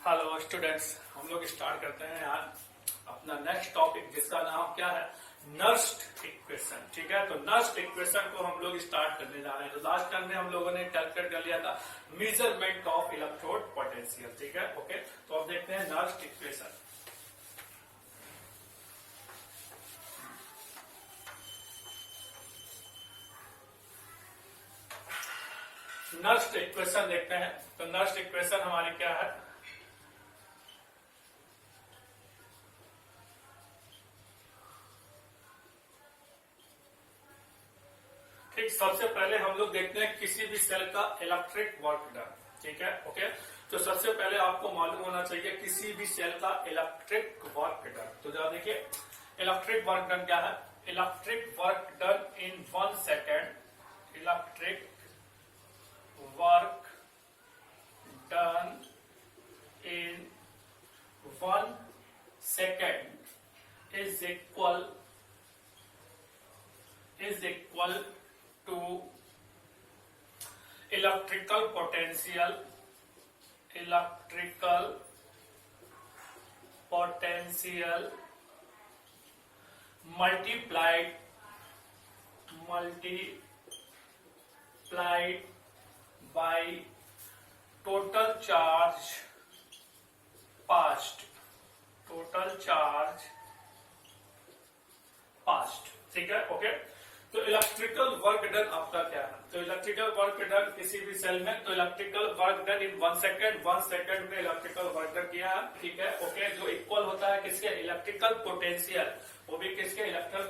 Hello students, हम लोग start करते हैं आज अपना नेक्स्ट टॉपिक जिसका नाम क्या है, नर्स्ड इक्वेशन। ठीक है, तो नर्स्ड इक्वेशन को हम लोग स्टार्ट करने जा रहे हैं। तो लास्ट टाइम में हम लोगों ने कैलकुलेट कर लिया था मेजरमेंट ऑफ इलेक्ट्रोड पोटेंशियल। ठीक है, ओके। तो अब देखते हैं नर्स्ड इक्वेशन। नर्स्ड इक्वेशन देखते हैं। तो नर्स्ड इक्वेशन हमारी क्या है, ठीक। सबसे पहले हम लोग देखते हैं किसी भी सेल का इलेक्ट्रिक वर्क डन। ठीक है, ओके। तो सबसे पहले आपको मालूम होना चाहिए किसी भी सेल का इलेक्ट्रिक वर्क डन। तो जरा देखिए, इलेक्ट्रिक वर्क डन क्या है। Electric work done in 1 second, electric work done in 1 second is equal to electrical potential multiplied by total charge passed। ठीक है, ओके। तो इलेक्ट्रिकल वर्क डन आपका क्या है। तो इलेक्ट्रिकल वर्क डन किसी भी सेल में, तो electrical work done in 1 second, 1 second में इलेक्ट्रिकल वर्क डन किया। ठीक है, ओके। जो इक्वल होता है किसके, इलेक्ट्रिकल पोटेंशियल, वो भी किसके, electrical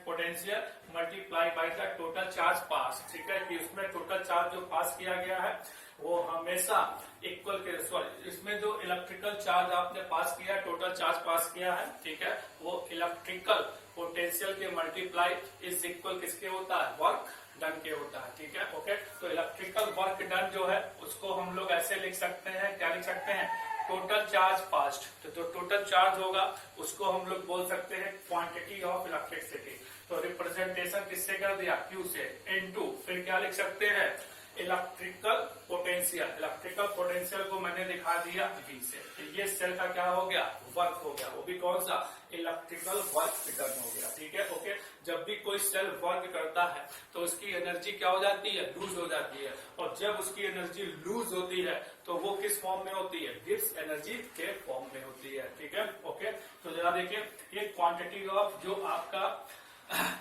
potential multiply by the total charge पास। ठीक है, कि उसमें टोटल चार्ज जो पास किया गया है वो हमेशा इक्वल के, सॉरी, इसमें जो इलेक्ट्रिकल चार्ज आपने पास किया, टोटल चार्ज पास किया है, ठीक है, वो इलेक्ट्रिकल पोटेंशियल के मल्टीप्लाई इज इक्वल किसके होता है, वर्क डन के होता है। ठीक है, ओके। तो इलेक्ट्रिकल वर्क डन जो है उसको हम लोग ऐसे लिख सकते हैं, क्या लिख सकते हैं, टोटल चार्ज पास्ड। तो जो टोटल चार्ज होगा उसको हम लोग बोल सकते हैं क्वांटिटी ऑफ इलेक्ट्रिसिटी। तो रिप्रेजेंटेशन किससे कर दिया, क्यू से, इनटू फिर क्या लिख सकते हैं, इलेक्ट्रिकल पोटेंशियल। इलेक्ट्रिकल पोटेंशियल को मैंने दिखा दिया V से। तो ये सेल का क्या हो गया, वर्क हो गया, वो भी कौन सा, इलेक्ट्रिकल वर्क डन हो गया। ठीक है, ओके। जब भी कोई सेल वर्क करता है तो उसकी एनर्जी क्या हो जाती है, लूज हो जाती है। और जब उसकी एनर्जी लूज होती है तो वो किस फॉर्म में होती है, गिब्स एनर्जी के फॉर्म में होती है। ठीक है, ओके। तो जरा देखिए, ये क्वांटिटी ऑफ जो आपका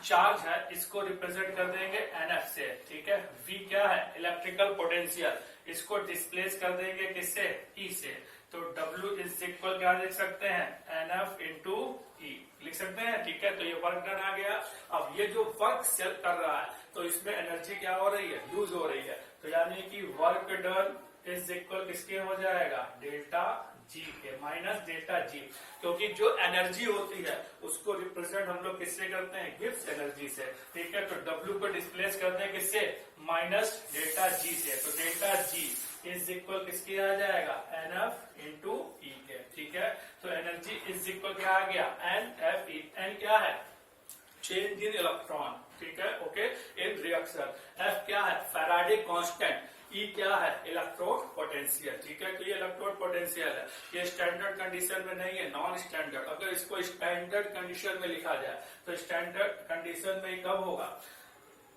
चार्ज है इसको रिप्रेजेंट कर देंगे NF से। ठीक है, V क्या है, इलेक्ट्रिकल पोटेंशियल, इसको डिस्प्लेस कर देंगे किससे, E से। तो W इज इक्वल क्या लिख सकते हैं, NF इंटू E लिख सकते हैं। ठीक है, तो ये वर्क डन आ गया। अब ये जो वर्क सेल कर रहा है तो इसमें एनर्जी क्या हो रही है, लूज हो रही है। तो यानी कि वर्क डन इज इक्वल किसके हो जाएगा, डेल्टा G के माइनस डेल्टा G, क्योंकि जो एनर्जी होती है उसको रिप्रेजेंट हम लोग किससे करते हैं, गिब्स एनर्जी से। ठीक है, तो W को डिस्प्लेस करते हैं किससे, माइनस डेल्टा G से। तो डेल्टा G इज इक्वल किसके आ जाएगा, NF इंटू E के। ठीक है, तो एनर्जी इज इक्वल क्या आ गया, NFE। N क्या है, चेंज इन इलेक्ट्रॉन। ठीक है, ओके, इन रिएक्शन। F क्या है, फैराडे कांस्टेंट। E क्या है, इलेक्ट्रोड पोटेंशियल। ठीक है, तो ये इलेक्ट्रोड पोटेंशियल है। ये स्टैंडर्ड कंडीशन में नहीं है, नॉन स्टैंडर्ड। अगर इसको स्टैंडर्ड कंडीशन में लिखा जाए तो स्टैंडर्ड कंडीशन में कब होगा,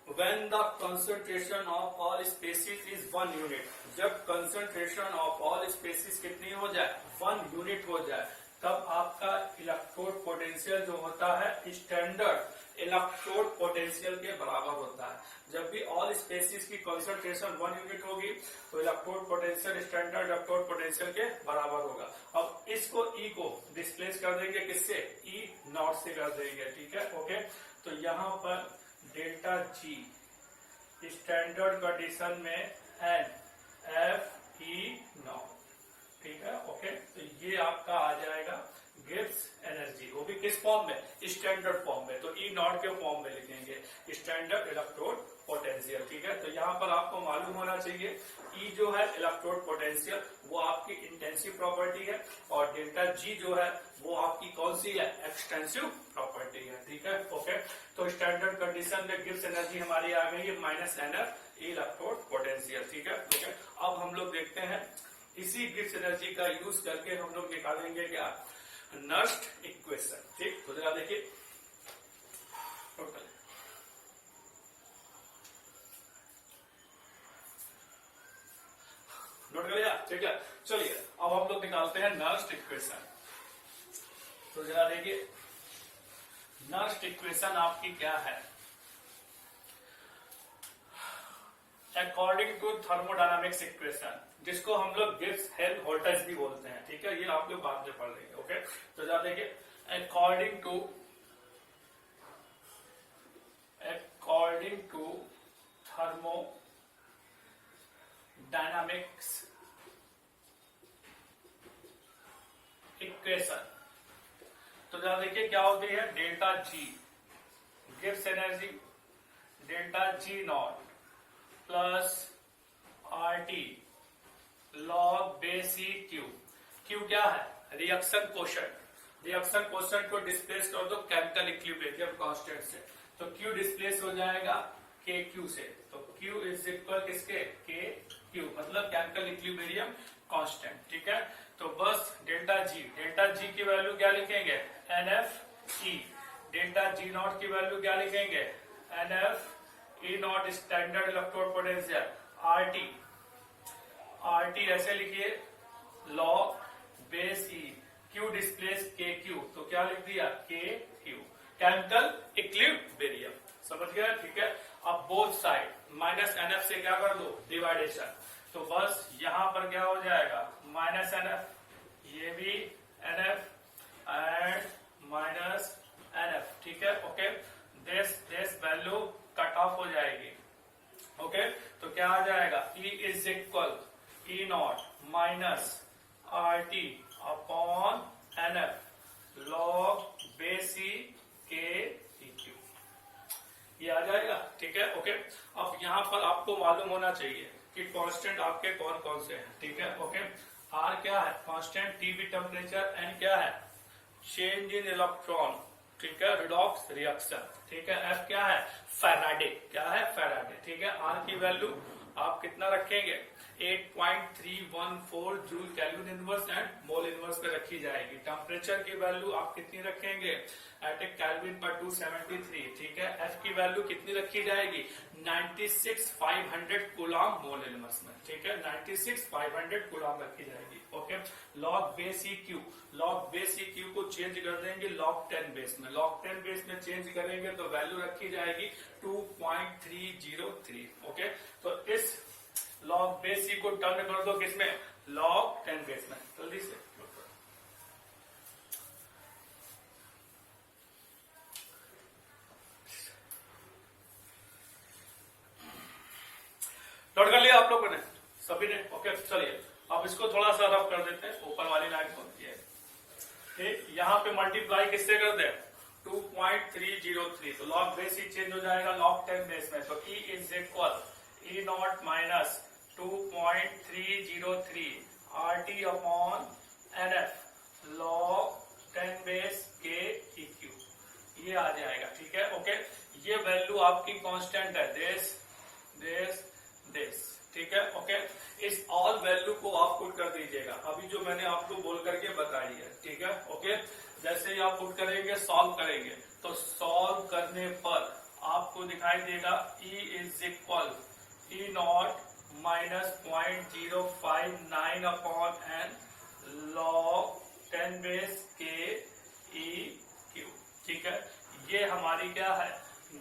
when the concentration of all species is 1 unit। जब concentration of all species कितनी हो जाए, 1 यूनिट हो जाए, तब आपका इलेक्ट्रोड पोटेंशियल जो होता है स्टैंडर्ड इलेक्ट्रोड पोटेंशियल के बराबर होता है। जब भी ऑल स्पेसीज की कंसंट्रेशन 1 यूनिट होगी तो electrode potential standard electrode potential के बराबर होगा। अब इसको E को डिस्प्लेस कर देंगे किससे, E नॉट से कर देंगे। ठीक है, ओके। तो यहाँ पर डेल्टा G स्टैंडर्ड कंडीशन में NFE नॉट। ठीक है, ओके। तो ये आपका आ जाएगा गिब्स एनर्जी, वो भी किस फॉर्म में, स्टैंडर्ड फॉर्म में। तो E नॉट के फॉर्म में लिखेंगे, स्टैंडर्ड इलेक्ट्रोड पोटेंशियल। ठीक है, तो यहाँ पर आपको मालूम होना चाहिए E जो है इलेक्ट्रोड पोटेंशियल वो आपकी इंटेंसिव प्रॉपर्टी है, और डेल्टा G जो है वो आपकी कौन सी है, एक्सटेंसिव प्रॉपर्टी है। ठीक है, ओके। तो स्टैंडर्ड कंडीशन में गिब्स एनर्जी हमारी आ गई है माइनस NF इलेक्ट्रोड पोटेंशियल। ठीक है, ओके। अब हम लोग देखते हैं इसी गिब्स एनर्जी का यूज करके हम लोग निकालेंगे क्या, नर्स्ट इक्वेशन। ठीक, तो जरा देखिए नोट कर लिया, ठीक है। चलिए अब हम लोग निकालते हैं नर्स्ट इक्वेशन। तो जरा देखिए नर्स्ट इक्वेशन आपकी क्या है, अकॉर्डिंग टू थर्मोडायनामिक्स इक्वेशन, जिसको हम लोग गिब्स हेल्महोल्ट्ज भी बोलते हैं। ठीक है, ये आप लोग बाद में पढ़ लेंगे। ओके, तो जरा देखिए अकॉर्डिंग टू थर्मोडायनामिक्स इक्वेशन, तो जरा देखिए क्या होती है, delta G Gibbs energy, delta G not plus R T log base E Q. Q क्या है, रिएक्शन कोशेंट। रिएक्शन कोशेंट को डिस्प्लेस कर दो केमिकल इक्विलिब्रियम कांस्टेंट से, तो क्यू डिस्प्लेस हो जाएगा के क्यू से। तो क्यू इज इक्वल किसके, के क्यू, मतलब केमिकल इक्विलिब्रियम कांस्टेंट। ठीक है, तो बस डेल्टा जी की वैल्यू क्या लिखेंगे, N F E. Delta G naught की वैल्यू क्या लिखेंगे, N F E naught standard electrode potential, R T ऐसे लिखिए log base E, Q displace के क्यू, तो क्या लिख दिया, के क्यू, केमिकल इक्विलिब्रियम। समझ गया, ठीक है। अब both side minus N F से क्या कर दो, डिवाइडेशन, तो बस यहां पर क्या हो जाएगा, माइनस एन एफ, ये भी n F and minus N F. ठीक है, okay, this value cut off हो जाएगी। ओके, तो क्या आ जाएगा, E is equal E not minus R T upon N F log base e के ई क्यू, ये आ जाएगा। ठीक है, ओके। अब यहां पर आपको मालूम होना चाहिए कि कांस्टेंट आपके कौन कौन से हैं। ठीक है, ओके। आर क्या है, कांस्टेंट, टी भी टेम्परेचर, एन क्या है, चेंज इन इलेक्ट्रॉन, ठीक है, रिडॉक्स रिएक्शन। ठीक है, एफ क्या है, फैराडे, क्या है, फैराडे। ठीक है, आर की वैल्यू आप कितना रखेंगे, 8.314 joule kelvin inverse and mole inverse पे रखी जाएगी। टेम्परेचर की वैल्यू आप कितनी रखेंगे, एट ए केल्विन पर 273। ठीक है, एफ की वैल्यू कितनी रखी जाएगी, 96,500 कूलम मोल इनवर्स में। ठीक है, 96,500 कूलम रखी जाएगी। Okay, log base E Q, log base E Q को चेंज कर देंगे लॉग 10 बेस में, लॉग 10 बेस में चेंज करेंगे तो वैल्यू रखी जाएगी 2.303। ओके, तो इस लॉग बेस ई को टर्न कर दो किसमें, लॉग 10 बेस में। जल्दी से नोट कर लिया आप लोगों ने, सभी ने। ओके, चलिए अब इसको थोड़ा सा रफ कर देते हैं, ऊपर वाली लाइन को। यहां पे मल्टीप्लाई किससे कर दे, 2.303, तो लॉग बेस ई चेंज हो जाएगा लॉग 10 बेस में, तो E is equal E not naught 2.303 R T upon N F log 10 base के ई क्यू, ये आ जाएगा। ठीक है, ओके, ये वैल्यू आपकी कांस्टेंट है, दिस। ठीक है, ओके, इस ऑल वैल्यू को आप पुट कर दीजिएगा, अभी जो मैंने आपको बोल करके बताई है। ठीक है, ओके, जैसे ही आप पुट करेंगे, सॉल्व करेंगे, तो सॉल्व करने पर आपको दिखाई देगा E is equal E not naught 0.059 upon N log 10 base के ई क्यू। ठीक है, ये हमारी क्या है,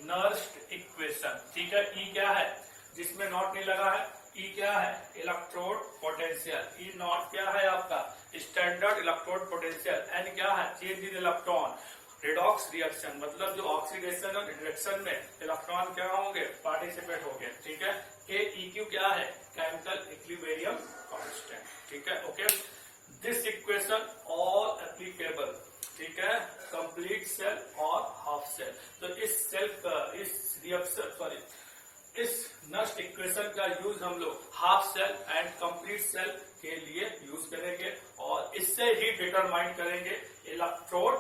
नर्स्ट इक्वेशन। ठीक है, E क्या है, जिसमें नॉट नहीं लगा है, E क्या है, इलेक्ट्रोड पोटेंशियल, E नॉट क्या है आपका, स्टैंडर्ड इलेक्ट्रोड पोटेंशियल, N क्या है, change in electron, redox reaction, मतलब जो ऑक्सीडेशन और रिडक्शन में इलेक्ट्रॉन क्या होंगे, पार्टिसिपेट होंगे। ठीक है, KEQ क्या है, केमिकल इक्विलिब्रियम कांस्टेंट। ठीक है, okay, this equation all applicable, ठीक है, कंप्लीट सेल और हाफ सेल। तो इस नर्स्ट इक्वेशन का यूज हम लोग half cell and complete cell के लिए यूज करेंगे और इससे ही डिटरमाइन करेंगे इलेक्ट्रोड